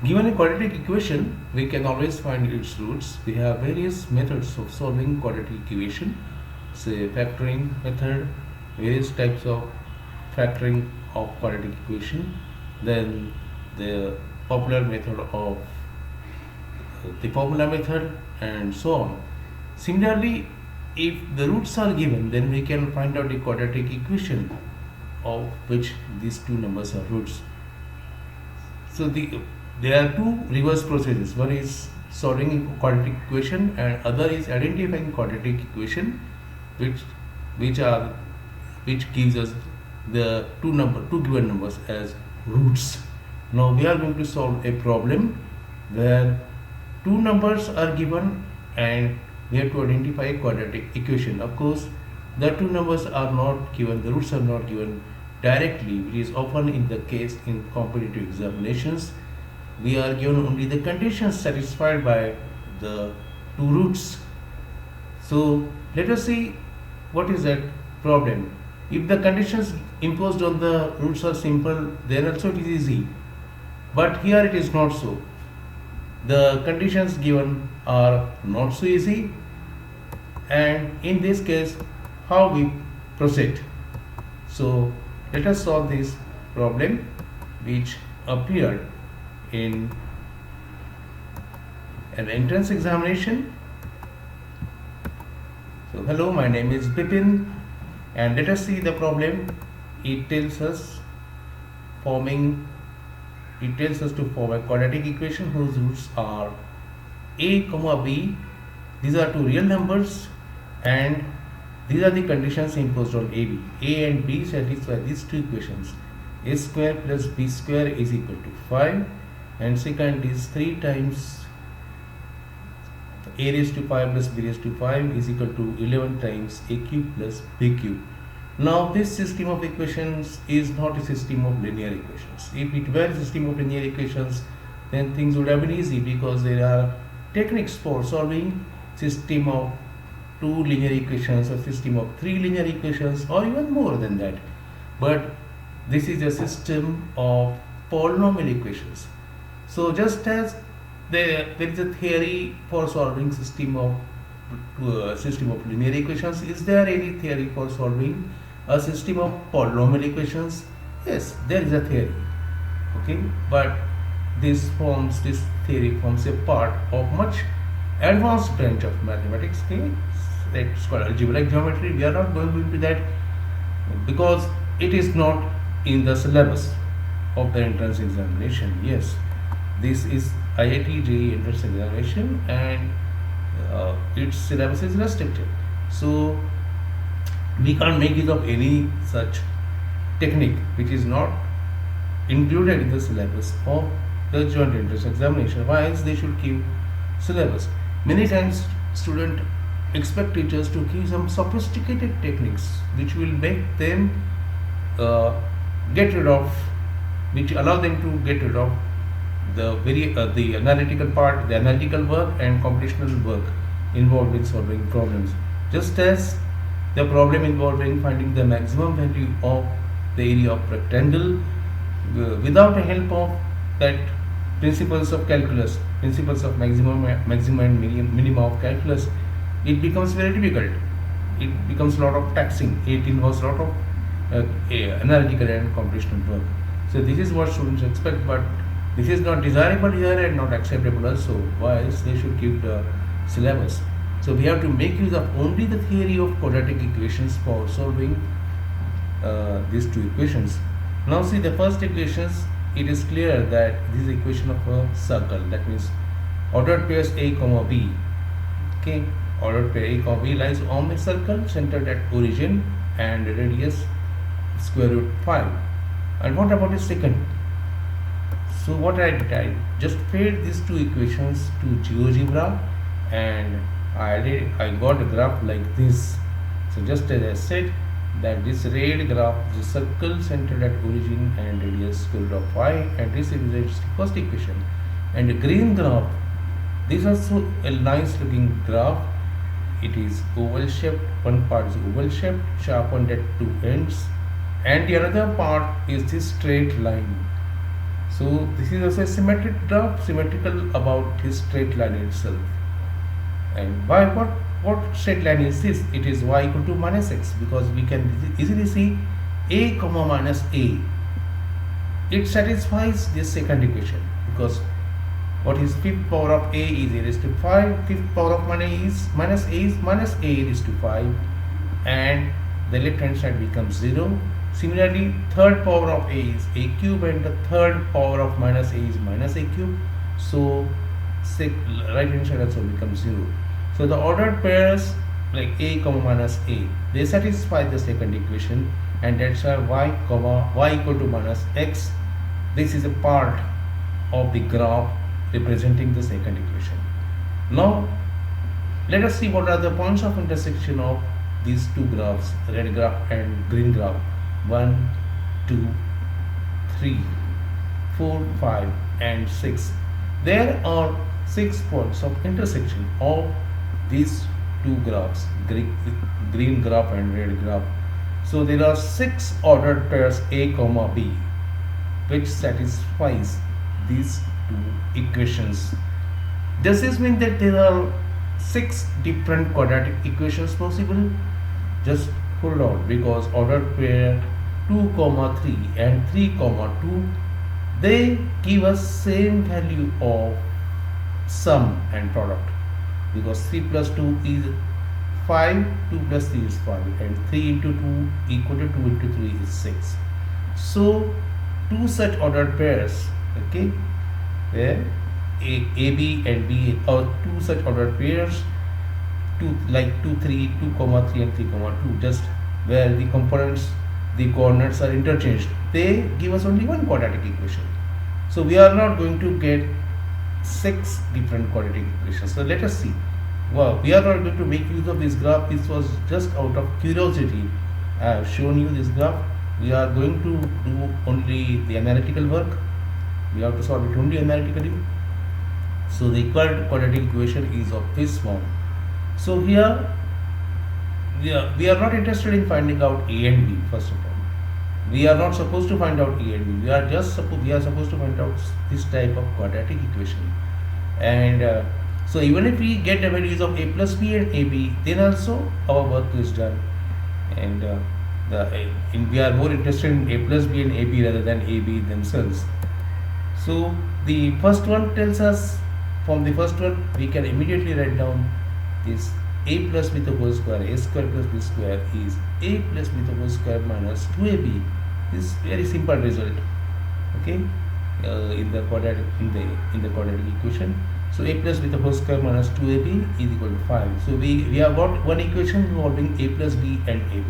Given a quadratic equation, we can always find its roots. We have various methods of solving quadratic equation, say factoring method, various types of factoring of quadratic equation, then the popular method of the formula method, and so on. Similarly, if the roots are given, then we can find out the quadratic equation of which these two numbers are roots. So there are two reverse processes. One is solving a quadratic equation and other is identifying quadratic equation which gives us the two given numbers as roots. Now we are going to solve a problem where two numbers are given and we have to identify a quadratic equation. Of course, the two numbers are not given, the roots are not given directly, which is often in the case in competitive examinations. We are given only the conditions satisfied by the two roots. So let us see what is that problem. If the conditions imposed on the roots are simple, then also it is easy. But here it is not so. The conditions given are not so easy, and in this case, how we proceed? So let us solve this problem which appeared in an entrance examination. So hello, my name is Bipin, and let us see the problem. It tells us to form a quadratic equation whose roots are a comma b. These are two real numbers and these are the conditions imposed on AB. A and B satisfy these two equations. A square plus b square is equal to 5, and second is 3 times a raised to 5 plus b raised to 5 is equal to 11 times a cube plus b cube. Now this system of equations is not a system of linear equations. If it were a system of linear equations, then things would have been easy because there are techniques for solving system of 2 linear equations, a system of 3 linear equations, or even more than that. But this is a system of polynomial equations. So just as there is a theory for solving system of linear equations, is there any theory for solving a system of polynomial equations? Yes, there is a theory. Okay, but this theory forms a part of much advanced branch of mathematics. Okay, it's called algebraic geometry. We are not going into that because it is not in the syllabus of the entrance examination. Yes, this is IIT JEE entrance examination and its syllabus is restricted. So we can't make use of any such technique which is not included in the syllabus of the joint entrance examination. Why else they should give syllabus? Many times students expect teachers to give some sophisticated techniques which will make them which allow them to get rid of the analytical part, the analytical work and computational work involved in solving problems. Just as the problem involving finding the maximum value of the area of rectangle without the help of that principles of calculus, principles of maximum and minimum of calculus, it becomes very difficult. It becomes a lot of taxing. It involves a lot of analytical and computational work. So this is what students expect, but this is not desirable here and not acceptable also. Why else they should keep the syllabus? So we have to make use of only the theory of quadratic equations for solving these two equations. Now see the first equations. It is clear that this is equation of a circle. That means ordered pairs a comma b. Okay, ordered pair a comma b lies on a circle centered at origin and radius square root 5. And what about the second? So what I did, I just fed these two equations to GeoGebra and I got a graph like this. So just as I said that this red graph is a circle centered at origin and radius square root of 5, and this represents the first equation. And the green graph, this is also a nice looking graph. It is oval shaped, one part is oval shaped, sharpened at two ends, and the another part is this straight line. So this is also a symmetric graph, symmetrical about his straight line itself. And why what straight line is this? It is y equal to minus x, because we can easily see a comma minus a. It satisfies this second equation, because what is fifth power of a is a raised to 5, fifth power of minus a is minus a raised to 5, and the left hand side becomes 0. Similarly, third power of a is a cube, and the third power of minus a is minus a cube. So right hand side also becomes 0. So the ordered pairs like a comma minus a, they satisfy the second equation, and that's why y equal to minus x. This is a part of the graph representing the second equation. Now let us see what are the points of intersection of these two graphs, red graph and green graph. 1, 2, 3, 4, 5 and 6. There are 6 points of intersection of these two graphs, green graph and red graph. So there are 6 ordered pairs a comma b, which satisfies these two equations. Does this mean that there are 6 different quadratic equations possible? Just hold on, because ordered pair 2 comma 3 and 3 comma 2, they give us same value of sum and product, because 3 plus 2 is 5, 2 plus 3 is 5, and 3 into 2 equal to 2 into 3 is 6. So two such ordered pairs, okay, where AB and B are two such ordered pairs, like 2 3, 2 comma 3 and 3 comma 2, just where the components, the coordinates are interchanged, they give us only one quadratic equation. So we are not going to get 6 different quadratic equations. So let us see. Well, we are not going to make use of this graph. This was just out of curiosity. I have shown you this graph. We are going to do only the analytical work. We have to solve it only analytically. So the quadratic equation is of this form. So here we are not interested in finding out a and b. First of all, we are not supposed to find out a and b. We are supposed to find out this type of quadratic equation. And so even if we get the values of a plus b and ab, then also our work is done. And we are more interested in a plus b and ab rather than ab themselves. So the first one tells us, from the first one we can immediately write down this a plus b the whole square, a square plus b square is a plus b the whole square minus 2ab. This is very simple result, okay, in the quadratic equation. So a plus b the whole square minus 2ab is equal to 5. So we have got one equation involving a plus b and ab.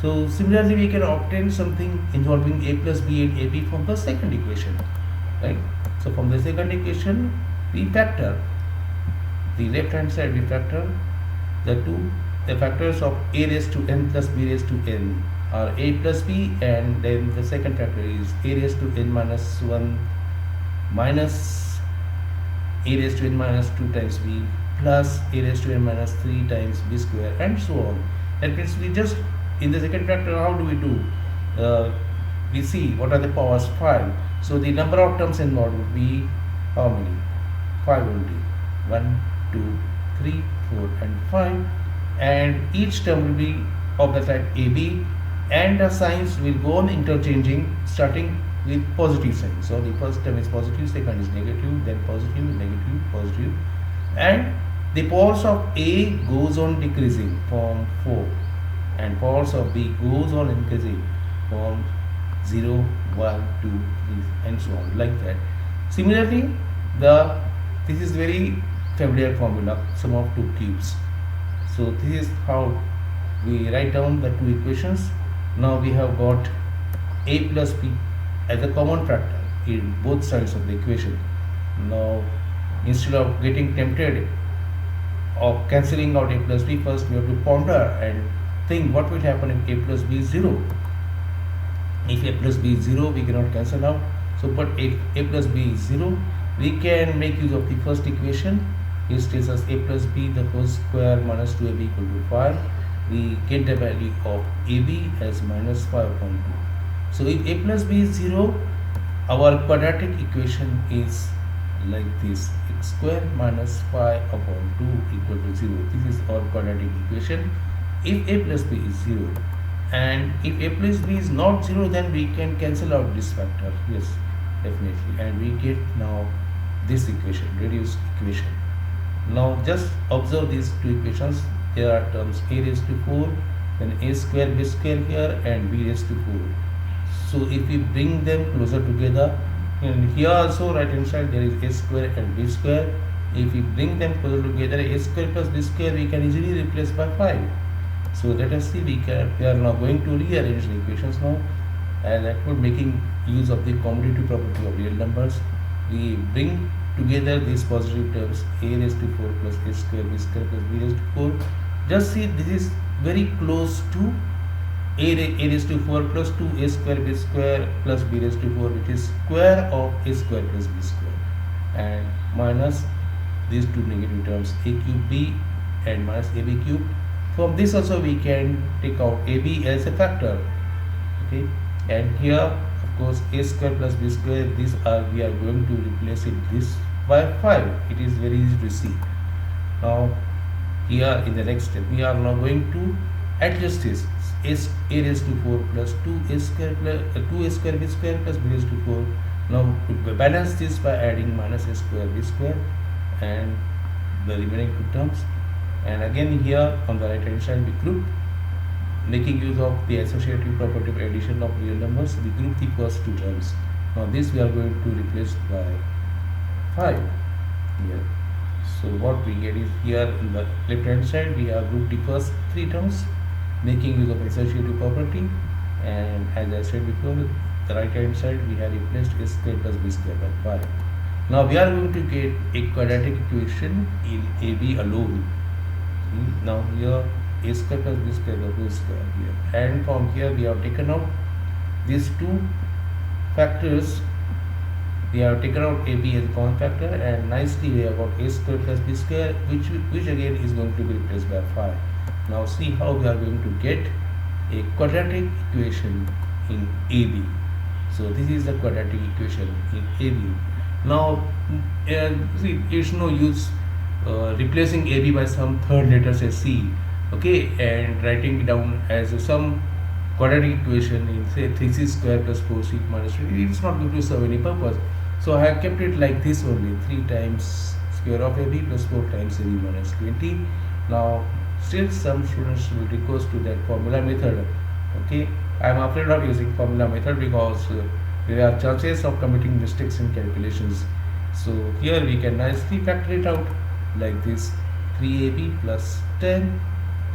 So similarly we can obtain something involving a plus b and ab from the second equation, right? So from the second equation we factor the left hand side, we factor the factors of a raised to n plus b raised to n are a plus b, and then the second factor is a raised to n minus 1 minus a raised to n minus 2 times b plus a raised to n minus 3 times b square, and so on. That means we just, in the second factor, how do we do? We see what are the powers 5. So the number of terms involved would be how many? 5 only. 1, 2, 3, 4 and 5, and each term will be of the type AB, and the signs will go on interchanging starting with positive sign. So the first term is positive, second is negative, then positive, negative, positive, and the powers of A goes on decreasing from 4, and powers of B goes on increasing from 0, 1, 2, 3 and so on, like that. Similarly, this is very familiar formula, sum of two cubes. So this is how we write down the two equations. Now we have got a plus b as a common factor in both sides of the equation. Now instead of getting tempted of cancelling out a plus b, first we have to ponder and think what will happen if a plus b is 0. If a plus b is 0, we cannot cancel out. So but if a plus b is 0, we can make use of the first equation. It tells us a plus b the whole square minus 2ab equal to 5. We get the value of ab as minus 5 upon 2. So if a plus b is 0, our quadratic equation is like this: x square minus 5 upon 2 equal to 0. This is our quadratic equation if a plus b is 0, and if a plus b is not 0, then we can cancel out this factor. Yes, definitely, and we get now this equation, reduced equation. Now just observe these two equations. There are terms a raised to 4, then a square b square here, and b raised to 4. So if we bring them closer together, and here also right hand side there is a square and b square. If we bring them closer together, a square plus b square we can easily replace by 5. So let us see, we are now going to rearrange the equations now, and that would making use of the commutative property of real numbers. We bring together these positive terms a raised to 4 plus a square b square plus b raised to 4. Just see, this is very close to a raised to 4 plus 2a square b square plus b raised to 4, which is square of a square plus b square, and minus these two negative terms a cube b and minus ab cube. From this also we can take out ab as a factor. Okay, and here of course a square plus b square, these are, we are going to replace it this by 5. It is very easy to see. Now here in the next step we are now going to adjust this a raised to 4 plus 2a square plus 2a square b square plus b raised to 4. Now we balance this by adding minus a square b square and the remaining two terms, and again here on the right hand side we group, making use of the associative property of addition of real numbers. We group the first two terms. Now this we are going to replace by 5 here. So what we get is, here in the left hand side we have grouped the first three terms, making use of associative property, and as I said before, the right hand side we have replaced a square plus b square by 5. Now we are going to get a quadratic equation in AB alone. Now here a square plus b square the whole square here, and from here we have taken out these two factors. We have taken out AB as a common factor, and nicely we have got a square plus b square, which again is going to be replaced by 5. Now see how we are going to get a quadratic equation in AB. So this is the quadratic equation in AB. Now see, it's no use replacing AB by some third letter, say C, okay, and writing it down as some quadratic equation in say 3c square plus 4c minus 3. It's not going to serve any purpose. So I have kept it like this only: 3 times square of AB plus 4 times AB minus 20. Now still some students will recourse to that formula method. Okay, I am afraid of using formula method because there are chances of committing mistakes in calculations. So here we can nicely factor it out like this: 3AB plus 10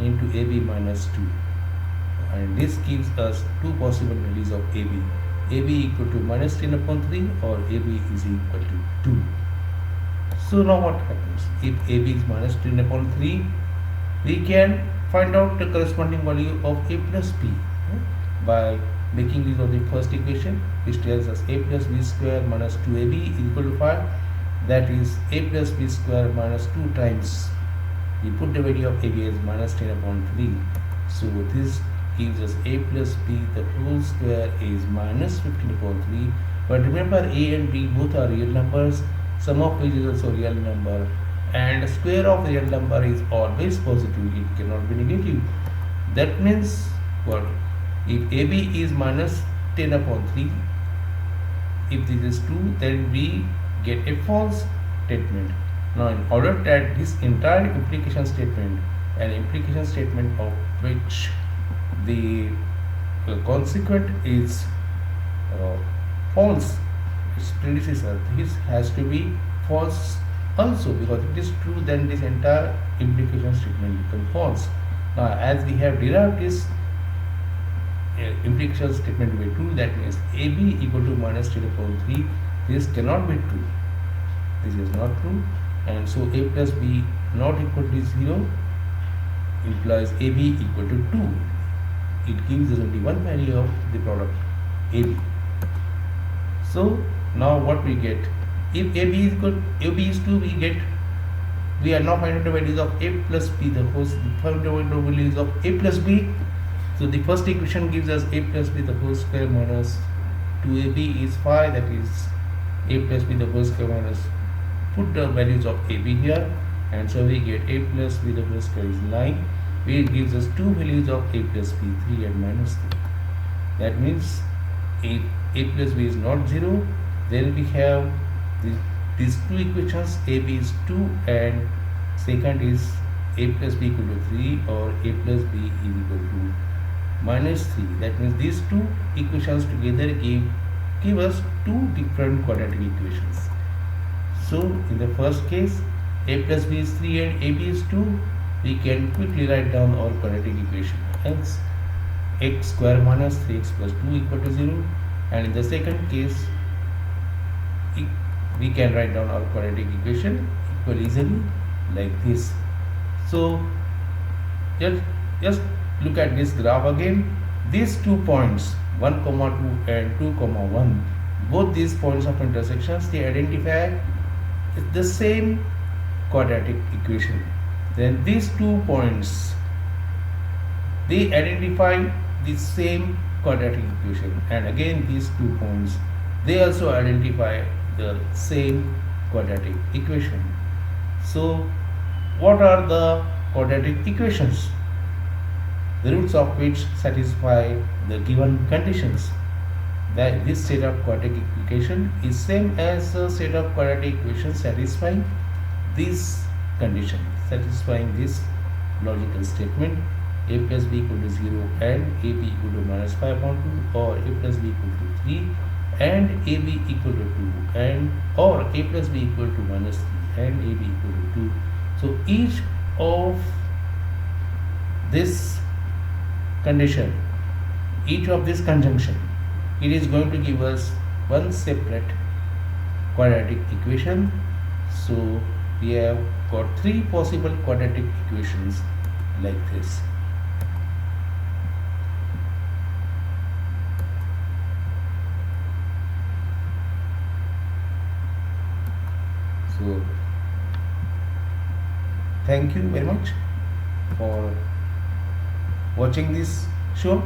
into AB minus 2, and this gives us two possible values of AB. AB equal to minus 10 upon 3, or AB is equal to 2. So now what happens? If AB is minus 10 upon 3, we can find out the corresponding value of a plus b by making use of the first equation, which tells us a plus b square minus 2ab is equal to 5. That is a plus b square minus 2 times, we put the value of ab as minus 10 upon 3. So this gives us a plus b the whole square is minus 15 upon 3. But remember, a and b both are real numbers, sum of which is also real number, and square of real number is always positive, it cannot be negative. That means what? If AB is minus 10 upon 3, if this is true, then we get a false statement. Now in order that this entire implication statement, an implication statement of which the consequent is false, its predecessor, this has to be false also, because if it is true, then this entire implication statement becomes false. Now as we have derived this implication statement to be true, that means AB equal to minus 10 upon 3, this cannot be true, this is not true, and so a plus b not equal to 0 implies AB equal to 2. It gives us only one value of the product AB. So now what we get? If AB is equal, AB is 2, we are now finding the values of a plus b, the values of a plus b. So the first equation gives us a plus b the whole square minus 2ab is 5, that is a plus b the whole square minus, put the values of ab here, and so we get a plus b the whole square is 9, which gives us two values of a plus b, 3 and minus 3. That means if a plus b is not 0, then we have these two equations, ab is 2 and second is a plus b equal to 3 or a plus b is equal to minus 3. That means these two equations together give us two different quadratic equations. So in the first case, a plus b is 3 and ab is 2, we can quickly write down our quadratic equation. Hence x square minus 3x plus 2 equal to 0, and in the second case we can write down our quadratic equation equally easily like this. So just look at this graph again. These 2 points 1, 2 and 2, 1, both these points of intersections, they identify the same quadratic equation. Then these 2 points, they identify the same quadratic equation, and again these 2 points, they also identify the same quadratic equation. So what are the quadratic equations? The roots of which satisfy the given conditions. That this set of quadratic equation is same as a set of quadratic equations satisfying this condition, satisfying this logical statement, a plus b equal to 0 and ab equal to minus 5 upon 2, or a plus b equal to 3 and ab equal to 2, and or a plus b equal to minus 3 and ab equal to 2. So each of this condition, each of this conjunction, it is going to give us one separate quadratic equation. So we have got 3 possible quadratic equations like this. So thank you very much for watching this show.